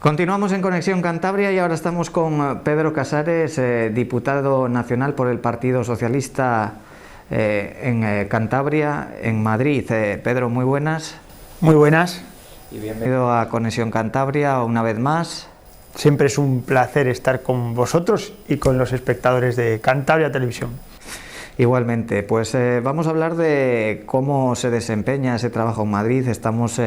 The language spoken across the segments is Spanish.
Continuamos en Conexión Cantabria y ahora estamos con Pedro Casares, diputado nacional por el Partido Socialista en Cantabria, en Madrid. Pedro, muy buenas. Muy buenas. Y bienvenido a Conexión Cantabria una vez más. Siempre es un placer estar con vosotros y con los espectadores de Cantabria Televisión. Igualmente, pues vamos a hablar de cómo se desempeña ese trabajo en Madrid. Estamos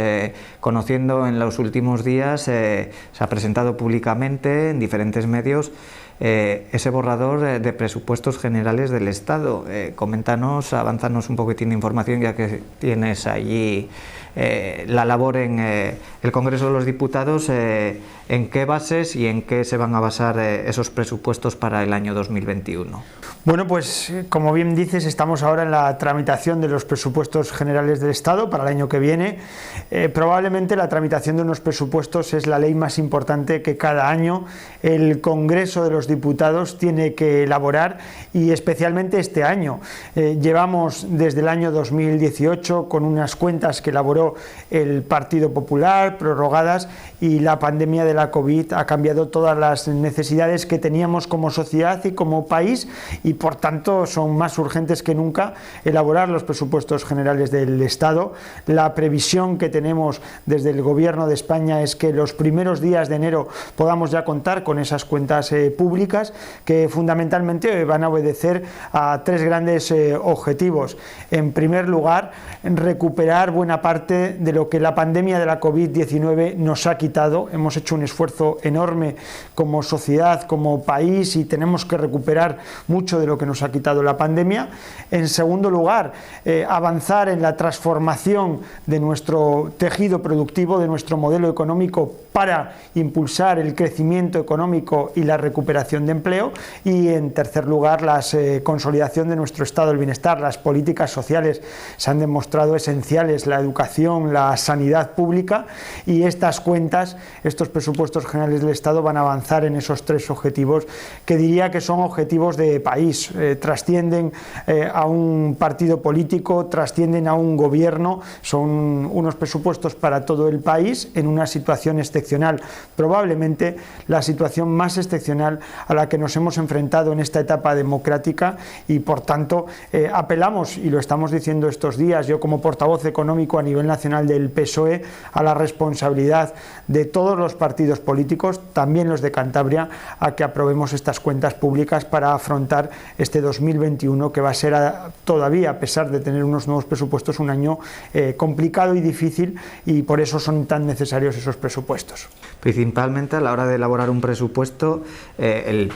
conociendo en los últimos días, se ha presentado públicamente en diferentes medios ese borrador de presupuestos generales del Estado. Coméntanos, avánzanos un poquitín de información, ya que tienes allí la labor en el Congreso de los Diputados. ¿En qué bases y en qué se van a basar esos presupuestos para el año 2021? Bueno, pues como bien dices, estamos ahora en la tramitación de los presupuestos generales del Estado para el año que viene. Probablemente la tramitación de unos presupuestos es la ley más importante que cada año el Congreso de los Diputados tiene que elaborar, y especialmente este año. Llevamos desde el año 2018 con unas cuentas que elaboró el Partido Popular, prorrogadas, y la pandemia de la COVID ha cambiado todas las necesidades que teníamos como sociedad y como país, y por tanto son más urgentes que nunca elaborar los presupuestos generales del Estado. La previsión que tenemos desde el Gobierno de España es que los primeros días de enero podamos ya contar con esas cuentas públicas, que fundamentalmente van a obedecer a tres grandes objetivos. En primer lugar, recuperar buena parte de lo que la pandemia de la COVID-19 nos ha quitado. Hemos hecho un esfuerzo enorme como sociedad, como país, y tenemos que recuperar mucho de lo que nos ha quitado la pandemia. En segundo lugar, avanzar en la transformación de nuestro tejido productivo, de nuestro modelo económico, para impulsar el crecimiento económico y la recuperación de empleo. Y en tercer lugar, la consolidación de nuestro estado del bienestar. Las políticas sociales se han demostrado esenciales, la educación, la sanidad pública, y estas cuentas, estos presupuestos generales del Estado van a avanzar en esos tres objetivos, que diría que son objetivos de país. Trascienden a un partido político, trascienden a un gobierno. Son unos presupuestos para todo el país en una situación excepcional, probablemente la situación más excepcional a la que nos hemos enfrentado en esta etapa democrática, y por tanto apelamos, y lo estamos diciendo estos días, yo como portavoz económico a nivel nacional del PSOE, a la responsabilidad de todos los partidos políticos, también los de Cantabria, a que aprobemos estas cuentas públicas para afrontar este 2021, que va a ser todavía, a pesar de tener unos nuevos presupuestos, un año complicado y difícil, y por eso son tan necesarios esos presupuestos. Principalmente a la hora de elaborar un presupuesto,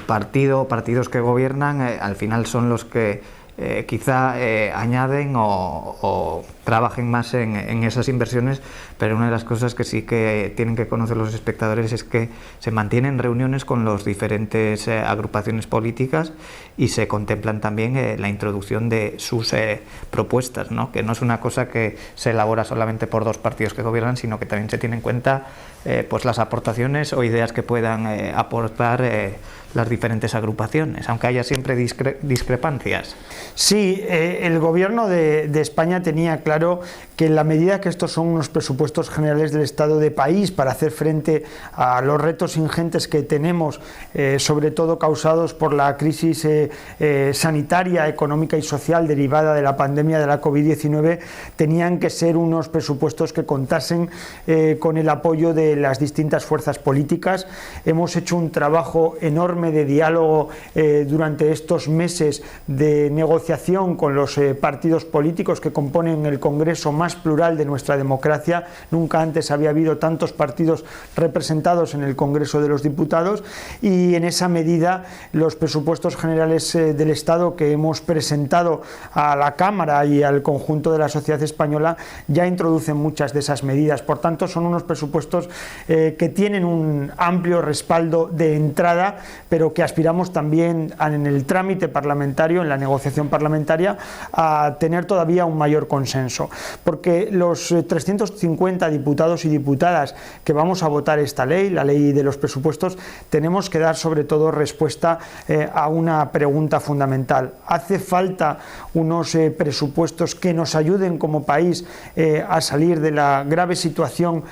partidos que gobiernan al final son los que quizá añaden o trabajen más en esas inversiones, pero una de las cosas que sí que tienen que conocer los espectadores es que se mantienen reuniones con las diferentes agrupaciones políticas y se contemplan también la introducción de sus propuestas, ¿no? Que no es una cosa que se elabora solamente por dos partidos que gobiernan, sino que también se tiene en cuenta pues las aportaciones o ideas que puedan aportar las diferentes agrupaciones, aunque haya siempre discrepancias. Sí, el Gobierno de España tenía claro que en la medida que estos son unos presupuestos generales del Estado de país para hacer frente a los retos ingentes que tenemos, sobre todo causados por la crisis sanitaria, económica y social derivada de la pandemia de la COVID-19, tenían que ser unos presupuestos que contasen con el apoyo de las distintas fuerzas políticas. Hemos hecho un trabajo enorme de diálogo durante estos meses de negociación con los partidos políticos que componen el Congreso más plural de nuestra democracia. Nunca antes había habido tantos partidos representados en el Congreso de los Diputados, y en esa medida los presupuestos generales del Estado que hemos presentado a la Cámara y al conjunto de la sociedad española ya introducen muchas de esas medidas. Por tanto, son unos presupuestos que tienen un amplio respaldo de entrada pero que aspiramos también en el trámite parlamentario, en la negociación parlamentaria, a tener todavía un mayor consenso, porque los 350 diputados y diputadas que vamos a votar esta ley, la ley de los presupuestos, tenemos que dar sobre todo respuesta a una pregunta fundamental. ¿Hace falta unos presupuestos que nos ayuden como país a salir de la grave situación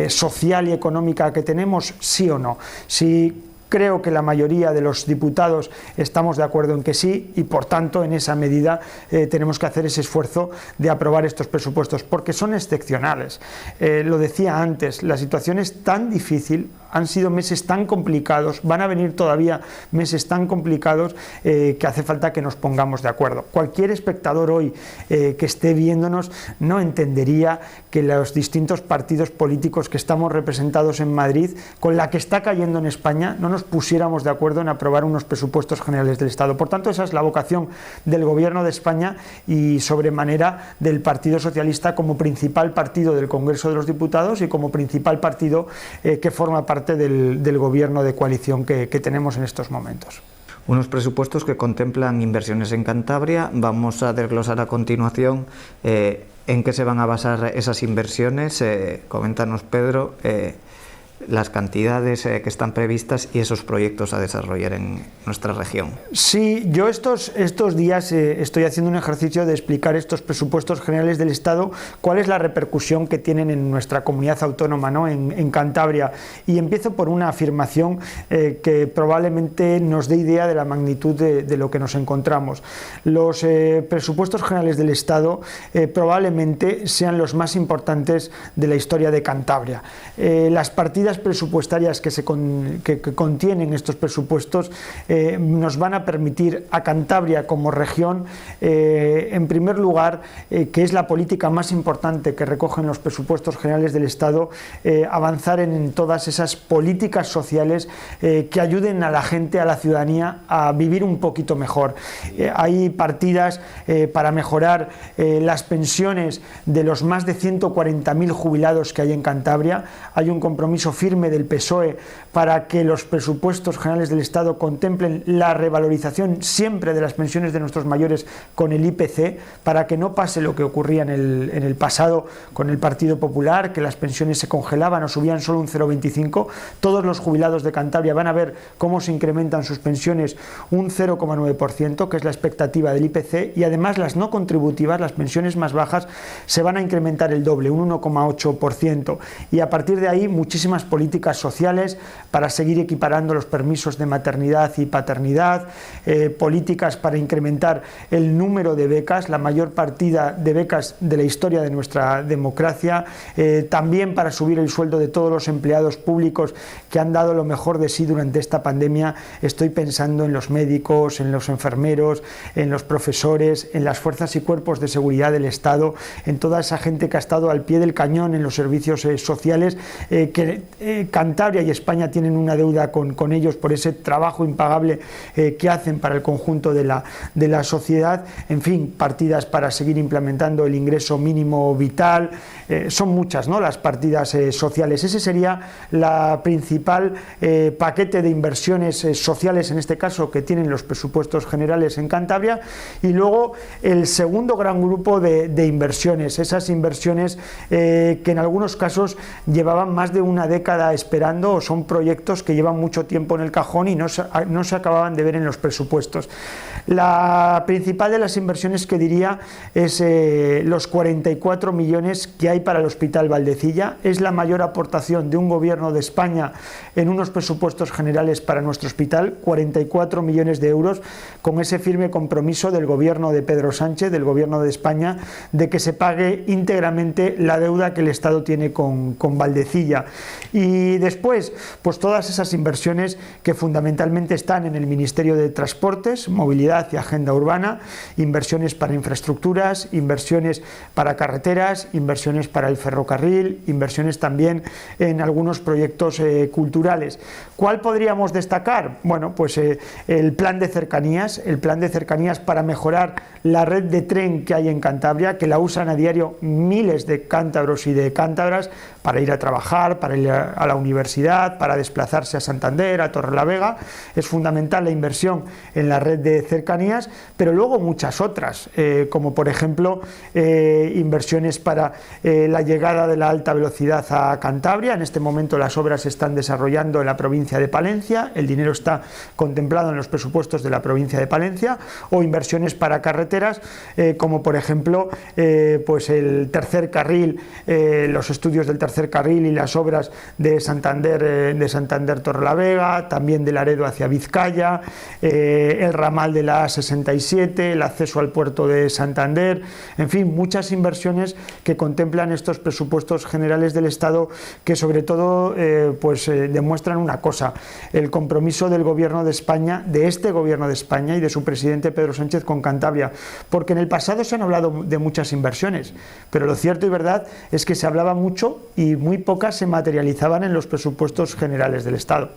social y económica que tenemos? ¿Sí o no? Si creo que la mayoría de los diputados estamos de acuerdo en que sí, y por tanto en esa medida tenemos que hacer ese esfuerzo de aprobar estos presupuestos, porque son excepcionales. Lo decía antes, la situación es tan difícil, han sido meses tan complicados, van a venir todavía meses tan complicados que hace falta que nos pongamos de acuerdo. Cualquier espectador hoy que esté viéndonos no entendería que los distintos partidos políticos que estamos representados en Madrid, con la que está cayendo en España, no nos pusiéramos de acuerdo en aprobar unos presupuestos generales del Estado. Por tanto, esa es la vocación del Gobierno de España y sobremanera del Partido Socialista como principal partido del Congreso de los Diputados y como principal partido que forma parte del gobierno de coalición que tenemos en estos momentos. Unos presupuestos que contemplan inversiones en Cantabria. Vamos a desglosar a continuación en qué se van a basar esas inversiones. Coméntanos, Pedro, las cantidades que están previstas y esos proyectos a desarrollar en nuestra región. Sí, yo estos días estoy haciendo un ejercicio de explicar estos presupuestos generales del Estado, cuál es la repercusión que tienen en nuestra comunidad autónoma, ¿no? en Cantabria, y empiezo por una afirmación que probablemente nos dé idea de la magnitud de lo que nos encontramos. Los presupuestos generales del Estado probablemente sean los más importantes de la historia de Cantabria. Las partidas presupuestarias que contienen estos presupuestos nos van a permitir a Cantabria como región, en primer lugar, que es la política más importante que recogen los presupuestos generales del Estado, avanzar en todas esas políticas sociales que ayuden a la gente, a la ciudadanía, a vivir un poquito mejor. Hay partidas para mejorar las pensiones de los más de 140.000 jubilados que hay en Cantabria. Hay un compromiso firme del PSOE para que los presupuestos generales del Estado contemplen la revalorización siempre de las pensiones de nuestros mayores con el IPC, para que no pase lo que ocurría en el pasado con el Partido Popular, que las pensiones se congelaban o subían solo un 0,25. Todos los jubilados de Cantabria van a ver cómo se incrementan sus pensiones un 0,9%, que es la expectativa del IPC, y además las no contributivas, las pensiones más bajas, se van a incrementar el doble, un 1,8%, y a partir de ahí muchísimas políticas sociales para seguir equiparando los permisos de maternidad y paternidad, políticas para incrementar el número de becas, la mayor partida de becas de la historia de nuestra democracia, también para subir el sueldo de todos los empleados públicos que han dado lo mejor de sí durante esta pandemia. Estoy pensando en los médicos, en los enfermeros, en los profesores, en las fuerzas y cuerpos de seguridad del Estado, en toda esa gente que ha estado al pie del cañón en los servicios sociales, que Cantabria y España tienen una deuda con ellos por ese trabajo impagable que hacen para el conjunto de la sociedad. En fin, partidas para seguir implementando el ingreso mínimo vital. Son muchas, ¿no?, las partidas sociales. Ese sería la principal paquete de inversiones sociales, en este caso, que tienen los presupuestos generales en Cantabria. Y luego el segundo gran grupo de inversiones, esas inversiones que en algunos casos llevaban más de una década esperando, o son proyectos que llevan mucho tiempo en el cajón y no se acababan de ver en los presupuestos. La principal de las inversiones que diría es los 44 millones que hay para el Hospital Valdecilla. Es la mayor aportación de un gobierno de España en unos presupuestos generales para nuestro hospital, 44 millones de euros, con ese firme compromiso del gobierno de Pedro Sánchez, del gobierno de España, de que se pague íntegramente la deuda que el Estado tiene con Valdecilla. Y después, pues todas esas inversiones que fundamentalmente están en el Ministerio de Transportes, Movilidad y Agenda Urbana, inversiones para infraestructuras, inversiones para carreteras, inversiones para el ferrocarril, inversiones también en algunos proyectos culturales. ¿Cuál podríamos destacar? Bueno, pues el plan de cercanías para mejorar la red de tren que hay en Cantabria, que la usan a diario miles de cántabros y de cántabras para ir a trabajar, para ir a la universidad, para desplazarse a Santander, a Torrelavega. Es fundamental la inversión en la red de cercanías, pero luego muchas otras, como por ejemplo inversiones para la llegada de la alta velocidad a Cantabria. En este momento las obras se están desarrollando en la provincia de Palencia, el dinero está contemplado en los presupuestos de la provincia de Palencia, o inversiones para carreteras, como por ejemplo pues el tercer carril, los estudios del tercer carril y las obras de Santander Torrelavega, también de Laredo hacia Vizcaya, el ramal de la A67, el acceso al puerto de Santander, en fin, muchas inversiones que contemplan estos presupuestos generales del Estado, que sobre todo demuestran una cosa: el compromiso del Gobierno de España, de este Gobierno de España y de su presidente Pedro Sánchez con Cantabria, porque en el pasado se han hablado de muchas inversiones, pero lo cierto y verdad es que se hablaba mucho y muy pocas se materializaban en los presupuestos generales del Estado.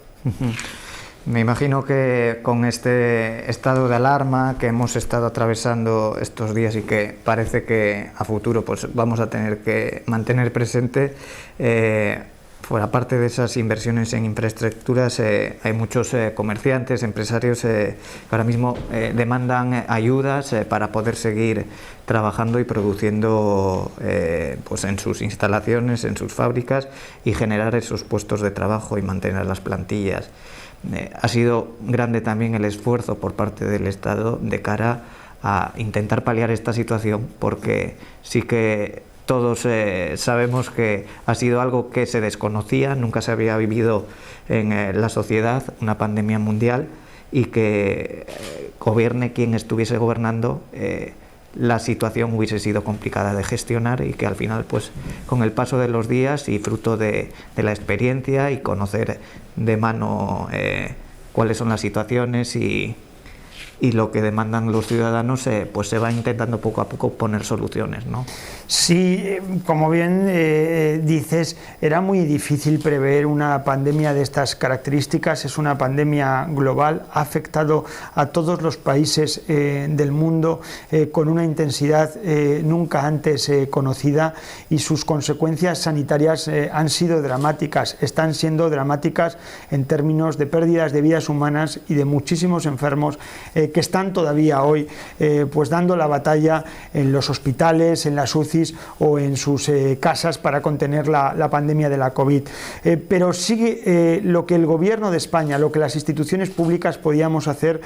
Me imagino que con este estado de alarma que hemos estado atravesando estos días y que parece que a futuro pues vamos a tener que mantener presente, fuera parte de esas inversiones en infraestructuras, hay muchos comerciantes, empresarios que ahora mismo demandan ayudas para poder seguir trabajando y produciendo pues en sus instalaciones, en sus fábricas, y generar esos puestos de trabajo y mantener las plantillas. Ha sido grande también el esfuerzo por parte del Estado de cara a intentar paliar esta situación, porque sí que todos sabemos que ha sido algo que se desconocía, nunca se había vivido en la sociedad, una pandemia mundial, y que gobierne quien estuviese gobernando, la situación hubiese sido complicada de gestionar, y que al final, pues con el paso de los días y fruto de la experiencia y conocer de mano cuáles son las situaciones y lo que demandan los ciudadanos, pues se va intentando poco a poco poner soluciones, ¿no? Sí, como bien dices, era muy difícil prever una pandemia de estas características. Es una pandemia global, ha afectado a todos los países del mundo con una intensidad nunca antes conocida, y sus consecuencias sanitarias han sido dramáticas, están siendo dramáticas en términos de pérdidas de vidas humanas y de muchísimos enfermos que están todavía hoy pues dando la batalla en los hospitales, en las UCIs o en sus casas para contener la pandemia de la COVID. Pero sigue lo que el Gobierno de España, lo que las instituciones públicas podíamos hacer,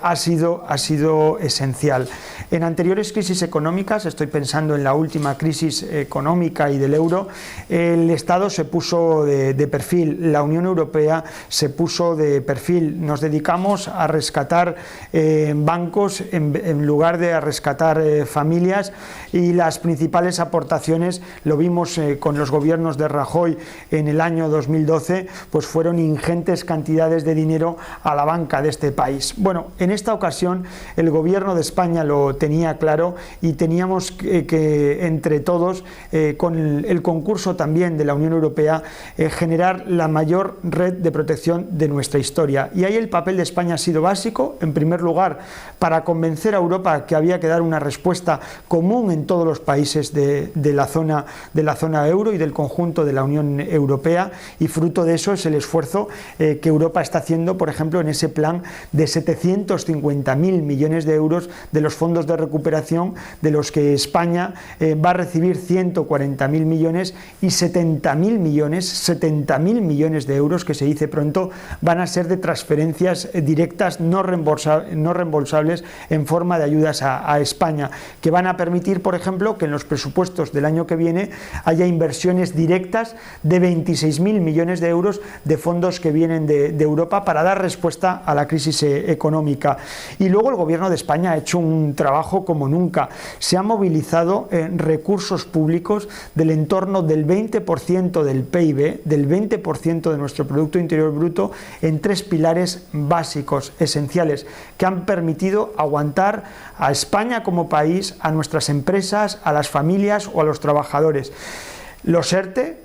ha sido esencial. En anteriores crisis económicas, estoy pensando en la última crisis económica y del euro, el Estado se puso de perfil, la Unión Europea se puso de perfil. Nos dedicamos a rescatar bancos en lugar de a rescatar familias, y las principales aportaciones, lo vimos con los gobiernos de Rajoy en el año 2012, pues fueron ingentes cantidades de dinero a la banca de este país. Bueno, en esta ocasión el Gobierno de España lo tenía claro, y teníamos que entre todos, con el concurso también de la Unión Europea, generar la mayor red de protección de nuestra historia. Y ahí el papel de España ha sido básico, en primer lugar, para convencer a Europa que había que dar una respuesta común en todos los países de la zona euro y del conjunto de la Unión Europea, y fruto de eso es el esfuerzo que Europa está haciendo, por ejemplo, en ese plan de 750.000 millones de euros de los fondos de recuperación, de los que España va a recibir 140.000 millones, y 70.000 millones de euros, que se dice pronto, van a ser de transferencias directas no reembolsables en forma de ayudas a España, que van a permitir, por ejemplo, que en los presupuestos del año que viene haya inversiones directas de 26.000 millones de euros de fondos que vienen de Europa para dar respuesta a la crisis económica. Y luego el Gobierno de España ha hecho un trabajo como nunca. Se han movilizado recursos públicos del entorno del 20% del PIB, del 20% de nuestro Producto Interior Bruto, en tres pilares básicos, esenciales, que han permitido aguantar a España como país, a nuestras empresas, a las familias o a los trabajadores. Los ERTE,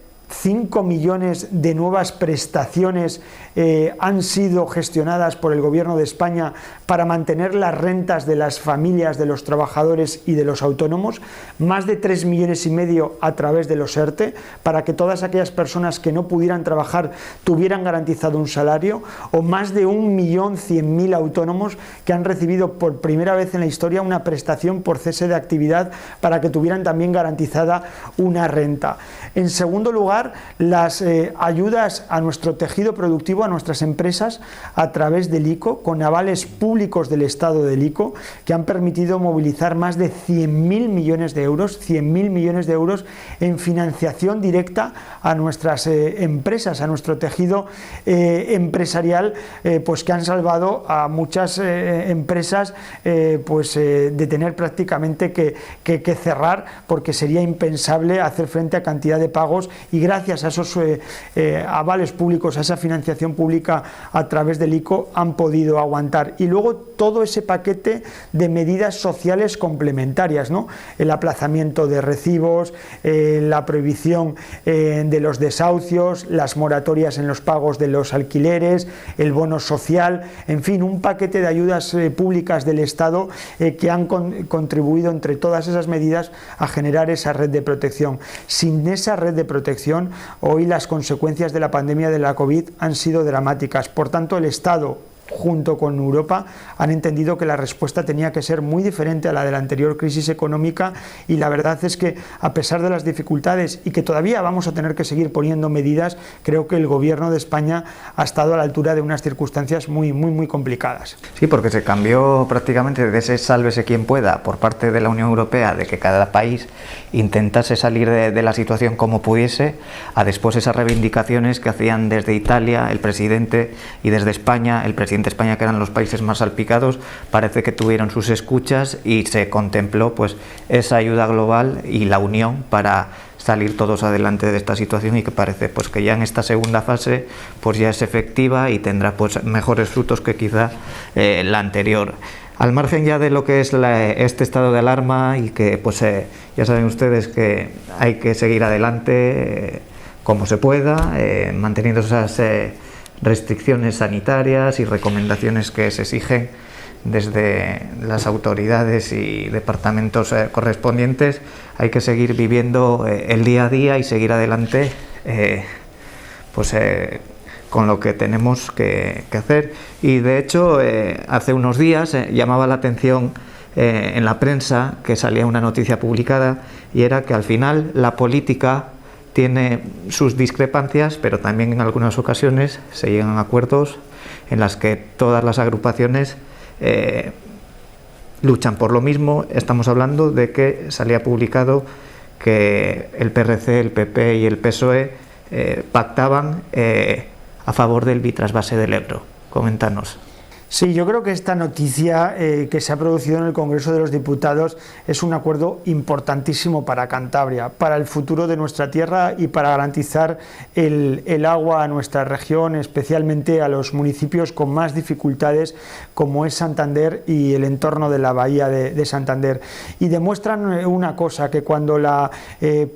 5 millones de nuevas prestaciones han sido gestionadas por el Gobierno de España para mantener las rentas de las familias, de los trabajadores y de los autónomos, más de 3,5 millones a través de los ERTE, para que todas aquellas personas que no pudieran trabajar tuvieran garantizado un salario, o más de 1.100.000 autónomos que han recibido por primera vez en la historia una prestación por cese de actividad para que tuvieran también garantizada una renta. En segundo lugar, las ayudas a nuestro tejido productivo, a nuestras empresas, a través del ICO, con avales públicos del Estado del ICO, que han permitido movilizar más de 100.000 millones de euros, 100.000 millones de euros en financiación directa a nuestras empresas, a nuestro tejido empresarial, pues que han salvado a muchas empresas de tener prácticamente que cerrar, porque sería impensable hacer frente a cantidad de pagos, y gracias a esos avales públicos, a esa financiación pública a través del ICO, han podido aguantar. Y luego todo ese paquete de medidas sociales complementarias, ¿no? El aplazamiento de recibos, la prohibición de los desahucios, las moratorias en los pagos de los alquileres, el bono social, en fin, un paquete de ayudas públicas del Estado que han contribuido entre todas esas medidas a generar esa red de protección. Sin esa red de protección, hoy las consecuencias de la pandemia de la COVID han sido dramáticas. Por tanto, el Estado, junto con Europa, han entendido que la respuesta tenía que ser muy diferente a la de la anterior crisis económica, y la verdad es que, a pesar de las dificultades y que todavía vamos a tener que seguir poniendo medidas, creo que el Gobierno de España ha estado a la altura de unas circunstancias muy complicadas. Sí, porque se cambió prácticamente de ese sálvese quien pueda por parte de la Unión Europea, de que cada país intentase salir de la situación como pudiese, a después esas reivindicaciones que hacían desde Italia el presidente y desde España el presidente de España, que eran los países más salpicados. Parece que tuvieron sus escuchas y se contempló pues esa ayuda global y la unión para salir todos adelante de esta situación, y que parece pues que ya en esta segunda fase pues ya es efectiva y tendrá pues mejores frutos que quizá la anterior. Al margen ya de lo que es este estado de alarma, y que pues ya saben ustedes que hay que seguir adelante como se pueda, manteniendo esas restricciones sanitarias y recomendaciones que se exigen desde las autoridades y departamentos correspondientes. Hay que seguir viviendo el día a día y seguir adelante con lo que tenemos que hacer. Y de hecho hace unos días llamaba la atención en la prensa que salía una noticia publicada, y era que al final la política tiene sus discrepancias, pero también en algunas ocasiones se llegan a acuerdos en las que todas las agrupaciones luchan por lo mismo. Estamos hablando de que salía publicado que el PRC, el PP y el PSOE pactaban a favor del bitrasvase del Ebro. Coméntanos. Sí, yo creo que esta noticia que se ha producido en el Congreso de los Diputados es un acuerdo importantísimo para Cantabria, para el futuro de nuestra tierra y para garantizar el agua a nuestra región, especialmente a los municipios con más dificultades como es Santander y el entorno de la bahía de Santander. Y demuestran una cosa, que cuando la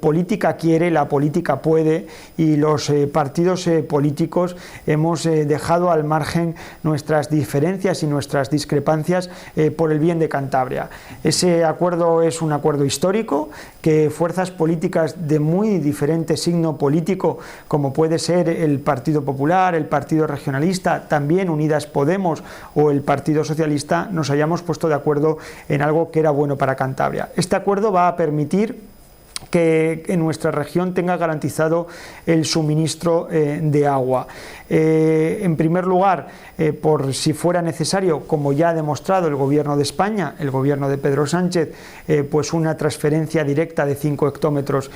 política quiere, la política puede, y los partidos políticos hemos dejado al margen nuestras diferencias y nuestras discrepancias por el bien de Cantabria. Ese acuerdo es un acuerdo histórico que fuerzas políticas de muy diferente signo político, como puede ser el Partido Popular, el Partido Regionalista, también Unidas Podemos o el Partido Socialista, nos hayamos puesto de acuerdo en algo que era bueno para Cantabria. Este acuerdo va a permitir que en nuestra región tenga garantizado el suministro de agua. En primer lugar, por si fuera necesario, como ya ha demostrado el Gobierno de España, el Gobierno de Pedro Sánchez, pues una transferencia directa de 5 hectómetros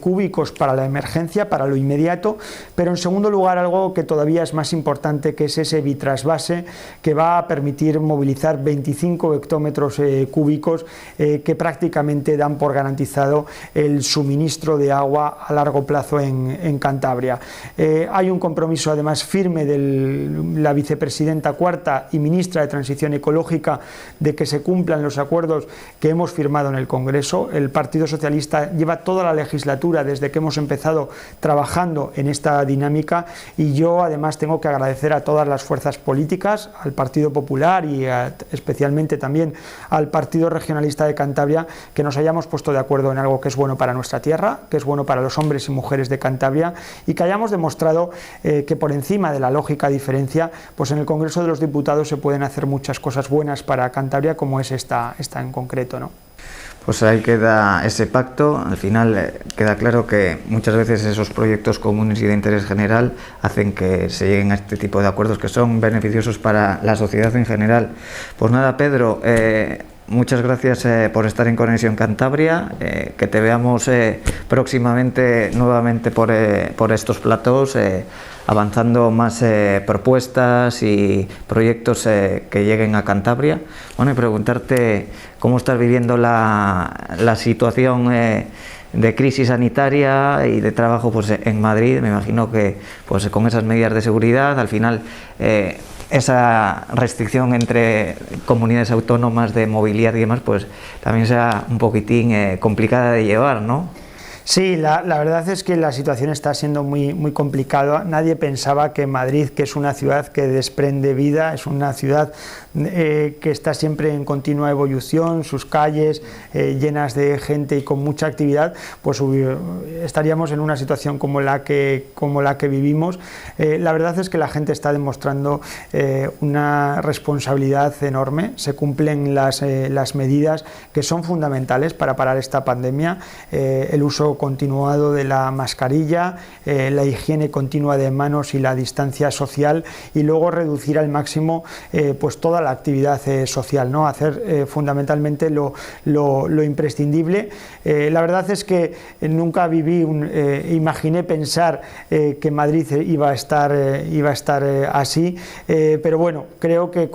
cúbicos para la emergencia, para lo inmediato, pero en segundo lugar algo que todavía es más importante, que es ese bitrasvase que va a permitir movilizar 25 hectómetros cúbicos que prácticamente dan por garantizado el suministro de agua a largo plazo en Cantabria. Hay un compromiso además firme de la vicepresidenta cuarta y ministra de Transición Ecológica de que se cumplan los acuerdos que hemos firmado en el Congreso. El Partido Socialista lleva toda la legislatura desde que hemos empezado trabajando en esta dinámica, y yo además tengo que agradecer a todas las fuerzas políticas, al Partido Popular y especialmente también al Partido Regionalista de Cantabria, que nos hayamos puesto de acuerdo en algo que es bueno para nuestra tierra, que es bueno para los hombres y mujeres de Cantabria, y que hayamos demostrado que por encima de la lógica diferencia, pues en el Congreso de los Diputados se pueden hacer muchas cosas buenas para Cantabria, como es esta en concreto, ¿no? Pues ahí queda ese pacto. Al final queda claro que muchas veces esos proyectos comunes y de interés general hacen que se lleguen a este tipo de acuerdos que son beneficiosos para la sociedad en general. Pues nada, Pedro, muchas gracias por estar en Conexión Cantabria, que te veamos próximamente nuevamente por estos platós, avanzando más propuestas y proyectos que lleguen a Cantabria. Bueno, y preguntarte cómo estás viviendo la situación de crisis sanitaria y de trabajo pues en Madrid. Me imagino que pues con esas medidas de seguridad, al final esa restricción entre comunidades autónomas de movilidad y demás, pues también sea un poquitín complicada de llevar, ¿no? Sí, la verdad es que la situación está siendo muy complicada. Nadie pensaba que Madrid, que es una ciudad que desprende vida, es una ciudad que está siempre en continua evolución, sus calles llenas de gente y con mucha actividad, pues estaríamos en una situación como la que vivimos. La verdad es que la gente está demostrando una responsabilidad enorme. Se cumplen las medidas que son fundamentales para parar esta pandemia, el uso continuado de la mascarilla, la higiene continua de manos y la distancia social, y luego reducir al máximo pues toda la actividad social, ¿no? Hacer fundamentalmente lo imprescindible. La verdad es que nunca imaginé pensar que Madrid iba a estar así, pero bueno, creo que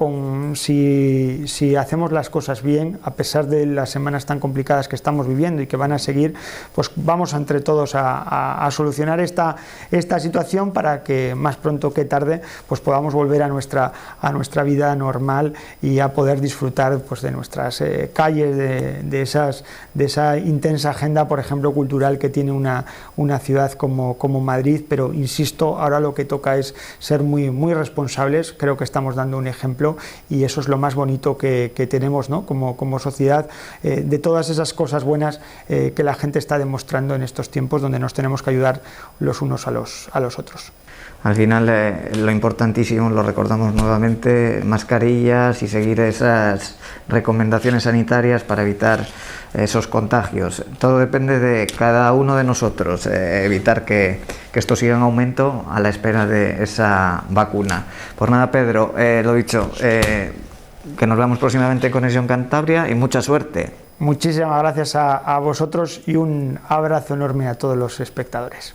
si hacemos las cosas bien, a pesar de las semanas tan complicadas que estamos viviendo y que van a seguir, pues vamos entre todos a solucionar esta situación para que más pronto que tarde pues podamos volver a nuestra vida normal y a poder disfrutar pues de nuestras calles, de esa intensa agenda, por ejemplo, cultural que tiene una ciudad como Madrid. Pero insisto, ahora lo que toca es ser muy responsables. Creo que estamos dando un ejemplo y eso es lo más bonito que tenemos, ¿no? como sociedad, de todas esas cosas buenas que la gente está demostrando en estos tiempos donde nos tenemos que ayudar los unos a los otros. Al final lo importantísimo, lo recordamos nuevamente, mascarillas y seguir esas recomendaciones sanitarias para evitar esos contagios. Todo depende de cada uno de nosotros, evitar que esto siga en aumento a la espera de esa vacuna. Pues nada, Pedro, lo dicho, que nos veamos próximamente en Conexión Cantabria y mucha suerte. Muchísimas gracias a vosotros y un abrazo enorme a todos los espectadores.